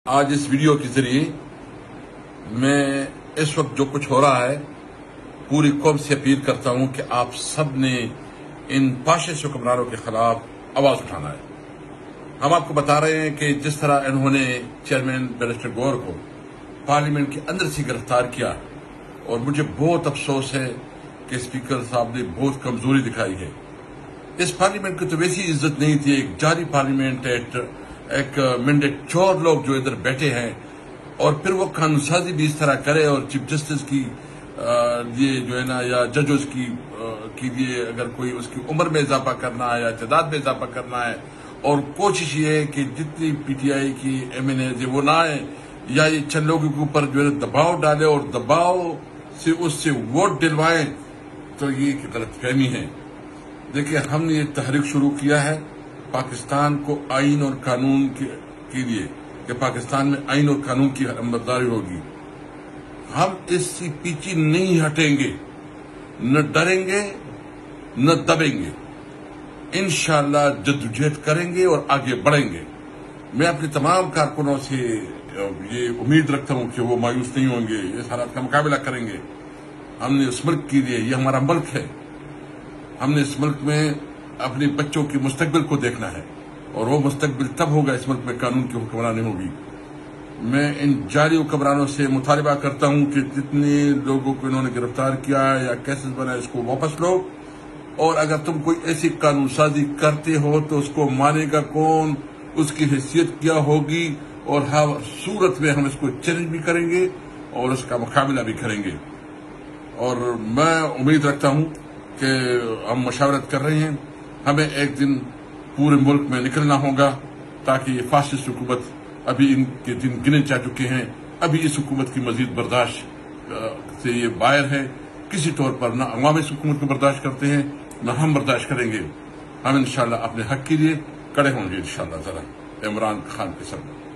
آج اس ویڈیو کے ذریعے میں اس وقت جو کچھ ہو رہا ہے پوری قوم سے اپیل کرتا ہوں کہ آپ سب نے ان فاشسٹ حکمرانوں کے خلاف آواز اٹھانا ہے۔ ہم آپ کو بتا رہے ہیں کہ جس طرح انہوں نے چیئرمین بیرسٹر گوہر کو پارلیمنٹ کے اندر سے گرفتار کیا، اور مجھے بہت افسوس ہے کہ اسپیکر صاحب نے بہت کمزوری دکھائی ہے۔ اس پارلیمنٹ کی تو ویسی عزت نہیں تھی، ایک جاری پارلیمنٹ ہے، ایک مینڈیٹ چور لوگ جو ادھر بیٹھے ہیں، اور پھر وہ قانون سازی بھی اس طرح کرے، اور چیف جسٹس کی یہ جو ہے نا یا ججز کی لیے اگر کوئی اس کی عمر میں اضافہ کرنا ہے یا تعداد میں اضافہ کرنا ہے، اور کوشش یہ ہے کہ جتنی پی ٹی آئی کی ایم این اے وہ نہ آئے یا یہ چند لوگوں کے اوپر جو ہے دباؤ ڈالے اور دباؤ سے اس سے ووٹ دلوائیں، تو یہ ایک غلط فہمی ہے۔ دیکھیں، ہم نے یہ تحریک شروع کیا ہے پاکستان کو آئین اور قانون کے لیے کہ پاکستان میں آئین اور قانون کی علمبرداری ہوگی۔ ہم اس سے پیچھے نہیں ہٹیں گے، نہ ڈریں گے نہ دبیں گے، انشاءاللہ جدوجہد کریں گے اور آگے بڑھیں گے۔ میں اپنے تمام کارکنوں سے یہ امید رکھتا ہوں کہ وہ مایوس نہیں ہوں گے، اس حالات کا مقابلہ کریں گے۔ ہم نے اس ملک کے لیے، یہ ہمارا ملک ہے، ہم نے اس ملک میں اپنے بچوں کے مستقبل کو دیکھنا ہے، اور وہ مستقبل تب ہوگا اس ملک میں قانون کی حکمرانی ہوگی۔ میں ان جعلی حکمرانوں سے مطالبہ کرتا ہوں کہ جتنے لوگوں کو انہوں نے گرفتار کیا یا کیسز بنائے اس کو واپس لو، اور اگر تم کوئی ایسی قانون سازی کرتے ہو تو اس کو مانے گا کون، اس کی حیثیت کیا ہوگی، اور ہر صورت میں ہم اس کو چیلنج بھی کریں گے اور اس کا مقابلہ بھی کریں گے۔ اور میں امید رکھتا ہوں کہ ہم مشاورت کر رہے ہیں، ہمیں ایک دن پورے ملک میں نکلنا ہوگا تاکہ یہ فاسسٹ حکومت، ابھی ان کے دن گنے جا چکے ہیں، ابھی اس حکومت کی مزید برداشت سے یہ باہر ہے۔ کسی طور پر نہ عوام اس حکومت کو برداشت کرتے ہیں نہ ہم برداشت کریں گے۔ ہم انشاءاللہ اپنے حق کے لیے کڑے ہوں گے انشاءاللہ ذرا عمران خان کے سامنے۔